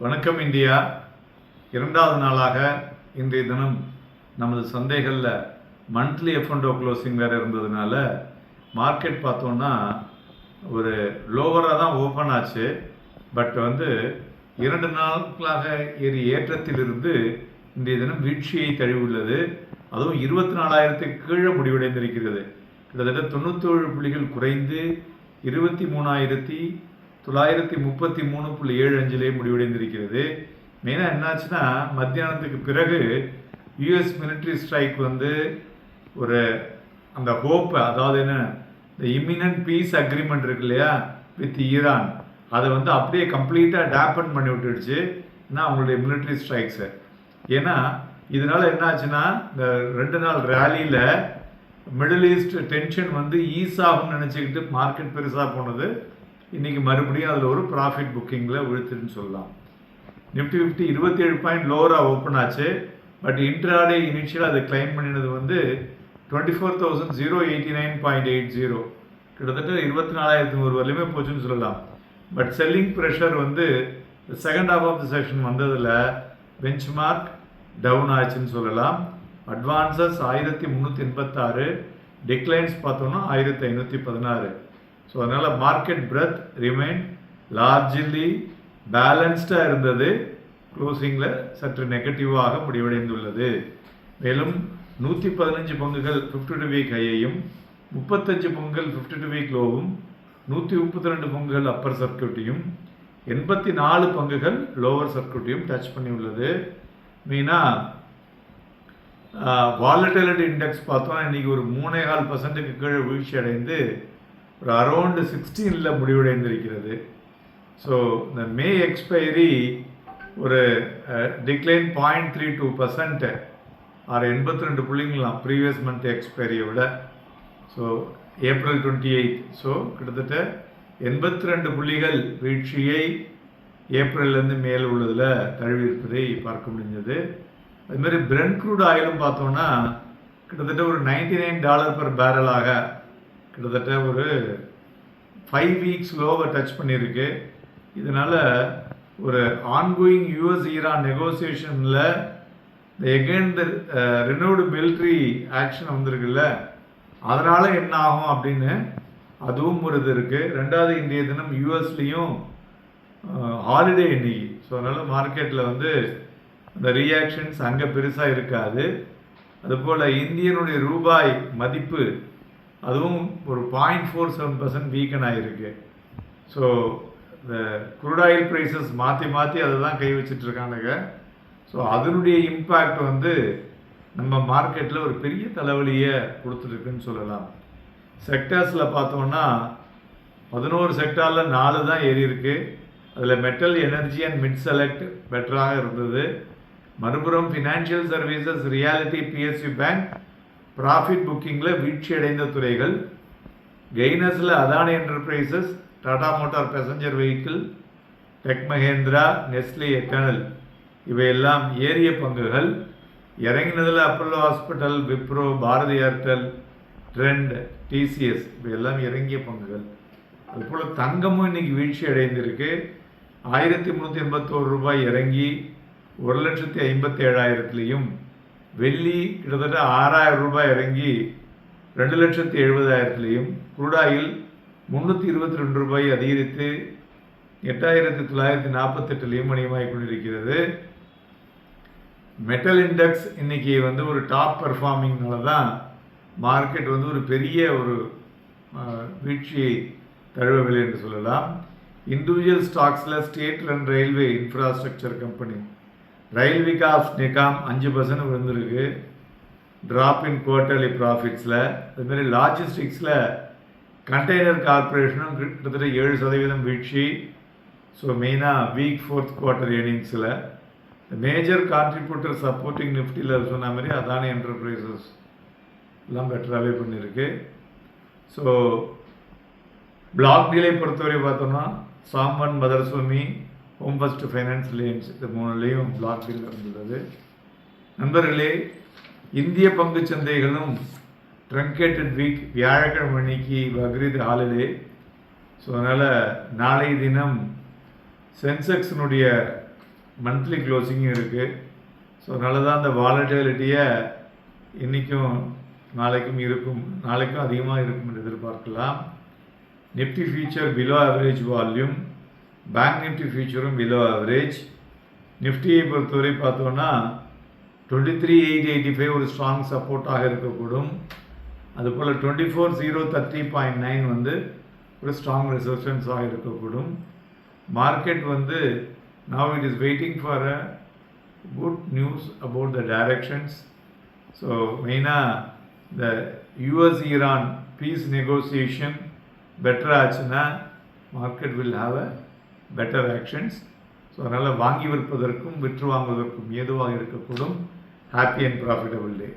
வணக்கம் இந்தியா. இரண்டாவது நாளாக இன்றைய தினம் நமது சந்தைகளில் மந்த்லி F&O க்ளோசிங் வேறு இருந்ததுனால மார்க்கெட் பார்த்தோன்னா ஒரு லோவராக தான் ஓப்பன் ஆச்சு. பட் 2 நாட்களாக ஏற்றத்திலிருந்து இன்றைய தினம் வீழ்ச்சியை தழுவியுள்ளது. அதுவும் 24,000 கீழே முடிவடைந்திருக்கிறது. கிட்டத்தட்ட 97 புள்ளிகள் குறைந்து 23,933.75 முடிவடைந்திருக்கிறது. மெயினாக என்னாச்சுன்னா, மத்தியானத்துக்கு பிறகு யூஎஸ் மிலிட்ரி ஸ்ட்ரைக் ஒரு அந்த ஹோப், அதாவது என்ன, இந்த இமினன்ட் பீஸ் அக்ரிமெண்ட் இருக்கு இல்லையா வித் ஈரான், அதை அப்படியே கம்ப்ளீட்டாக டேப்பன் பண்ணி விட்டுடுச்சு. ஏன்னா அவங்களுடைய மிலிட்ரி ஸ்ட்ரைக்ஸை. ஏன்னா இதனால் என்னாச்சுன்னா, இந்த 2 நாள் ரேலியில் மிடில் ஈஸ்ட் டென்ஷன் ஈஸ் ஆகும்னு நினச்சிக்கிட்டு மார்க்கெட் பெருசாக போனது. இன்றைக்கி மறுபடியும் அதில் ஒரு ப்ராஃபிட் புக்கிங்கில் விழுத்துன்னு சொல்லலாம். நிஃப்டி 50 27 பாயிண்ட் லோவராக ஓப்பன் ஆச்சு. பட் இன்ட்ராடே இனிஷியலாக அதை கிளைம் பண்ணினது 24,089.80, கிட்டத்தட்ட 24,100 வரலையுமே போச்சுன்னு சொல்லலாம். But selling pressure second half of the session வந்ததில் பெஞ்ச் மார்க் டவுன் ஆச்சுன்னு சொல்லலாம். அட்வான்சஸ் 1,386, டிக்ளைன்ஸ் பார்த்தோன்னா 1,516. ஸோ அதனால் மார்க்கெட் பிரெத் ரிமைன் லார்ஜ்லி பேலன்ஸ்டாக இருந்தது. க்ளோசிங்கில் சற்று நெகட்டிவாக முடிவடைந்துள்ளது. மேலும் 115 பங்குகள் 52 வீக் ஹையையும், 35 பங்குகள் 52 வீக் லோவும், 132 பங்குகள் அப்பர் சர்க்கியூட்டையும், 84 பங்குகள் லோவர் சர்க்கியூட்டையும் டச் பண்ணி உள்ளது. மெயினாக வாலட்டிலிட்டி இண்டெக்ஸ் பார்த்தோன்னா இன்றைக்கி ஒரு 3.25% கீழே வீழ்ச்சி அடைந்து ஒரு அரௌண்டு 16 முடிவடைந்திருக்கிறது. ஸோ இந்த மே எக்ஸ்பைரி ஒரு டிக்ளைன் 0.32% ஆர் 82 புள்ளிங்களாம் ப்ரீவியஸ் மந்த் எக்ஸ்பைரியை விட. So April 28. ஸோ கிட்டத்தட்ட 82 புள்ளிகள் வீழ்ச்சியை ஏப்ரல்லேருந்து மேல் உள்ளதில் தழுவியிருப்பதை பார்க்க முடிஞ்சது. அதுமாதிரி பிரெண்ட் க்ரூட் ஆயிலும் பார்த்தோன்னா கிட்டத்தட்ட ஒரு $99 per பேரலாக கிட்டத்தட்ட ஒரு 5 வீக்ஸ் லோவை டச் பண்ணியிருக்கு. இதனால் ஒரு ஆன்கோயிங் யூஎஸ் ஈரான் நெகோசியேஷனில் எகெயின் ரினோவ்டு மிலிட்ரி ஆக்ஷன் வந்திருக்குல்ல, அதனால் என்ன ஆகும் அப்படின்னு அதுவும் ஒரு இது இருக்குது. ரெண்டாவது, இன்றைய தினம் யூஎஸ்லேயும் ஹாலிடே இன்னைக்கு. ஸோ அதனால் மார்க்கெட்டில் அந்த ரியாக்ஷன்ஸ் அங்கே பெருசாக இருக்காது. அதுபோல் இந்தியனுடைய ரூபாய் மதிப்பு அதுவும் ஒரு 0.47% வீக்கன் ஆகிருக்கு. ஸோ இந்த குரூட் ஆயில் ப்ரைஸஸ் மாற்றி அதை தான் கை வச்சிட்ருக்கானுங்க. ஸோ அதனுடைய இம்பேக்ட் நம்ம மார்க்கெட்டில் ஒரு பெரிய தலைவலியை கொடுத்துருக்குன்னு சொல்லலாம். செக்டர்ஸில் பார்த்தோன்னா 11 செக்டாரில் 4 தான் ஏறி இருக்கு. அதில் metal, energy and mid select பெட்டராக இருந்தது. மறுபுறம் financial services, realty, PSU bank profit புக்கிங்கில் வீழ்ச்சி அடைந்த துறைகள். கெய்னஸில் Adani Enterprises, Tata Motor passenger vehicle, Tech Mahindra, Nestle, Eternal இவையெல்லாம் ஏறிய பங்குகள். இறங்கினதில் Apollo hospital, Wipro, Bharti Airtel, Trent, TCS இவையெல்லாம் இறங்கிய பங்குகள். அதுபோல் தங்கமும் இன்றைக்கி வீழ்ச்சி அடைந்திருக்கு. 1,381 ரூபாய் இறங்கி 1,57,000லையும், வெள்ளி கிட்டத்தட்ட 6,000 ரூபாய் இறங்கி 2,70,000லையும், குரூடாயில் 322 ரூபாய் அதிகரித்து 8,948லையும் வணிகமாகிக் கொண்டிருக்கிறது. மெட்டல் இண்டெக்ஸ் இன்னைக்கு ஒரு டாப் பெர்ஃபார்மிங்னால தான் மார்க்கெட் ஒரு பெரிய ஒரு வீழ்ச்சியை தழுவவில்லை என்று சொல்லலாம். இண்டிவிஜுவல் ஸ்டாக்ஸில் state run railway infrastructure company Rail Vikas Nigam 5% விழுந்திருக்கு. ட்ராப் இன் குவார்ட்டர்லி ப்ராஃபிட்ஸில். அதுமாரி லாஜிஸ்டிக்ஸில் கண்டெய்னர் கார்பரேஷனும் கிட்டத்தட்ட 7% வீழ்ச்சி. ஸோ மெயினாக வீக் 4th குவார்ட்டர் ஏர்னிங்ஸில் மேஜர் கான்ட்ரிபியூட்டர் சப்போர்ட்டிங் நிஃப்டியில் சொன்ன மாதிரி அதானி என்டர்பிரைசஸ் எல்லாம் பெட்டராகவே பண்ணியிருக்கு. ஸோ பிளாக் டீலை பொறுத்தவரை பார்த்தோம்னா சாம்வன், மதர்சுவாமி, ஹோம் ஃபர்ஸ்ட் ஃபைனான்ஸ், லேன்ஸ் இது 3லேயும் பிளாக் டீல் இருந்தது. நண்பர்களே, இந்திய பங்கு சந்தைகளும் ட்ரங்கேட்டட் வீக். வியாழக்கிழமை அன்னைக்கு பக்ரீத் ஹாலிடே. ஸோ அதனால் நாளை தினம் சென்செக்ஸினுடைய மந்த்லி க்ளோசிங்கும் இருக்குது. ஸோ அதனால தான் அந்த வாலட்டிலிட்டியை இன்றைக்கும் நாளைக்கும் அதிகமாக இருக்கும் என்று எதிர்பார்க்கலாம். Nifty future below average volume, bank Nifty ஃபியூச்சரும் பிலோ ஆவரேஜ். நிஃப்டியை பொறுத்தவரை பார்த்தோன்னா 23,885 ஒரு ஸ்ட்ராங் சப்போர்ட்டாக இருக்கக்கூடும். அதுபோல் 24,030.9 வந்து ஒரு ஸ்ட்ராங் ரெசிஸ்டன்ஸாக இருக்கக்கூடும். மார்க்கெட் வந்து now it is waiting for a good news about the directions. So மெயினாக இந்த US-Iran peace negotiation better ஆச்சுன்னா market will have a better actions. So அதனால் வாங்கி விற்பதற்கும் விற்று வாங்குவதற்கும் ஏதுவாக இருக்கக்கூடும். Happy and profitable day.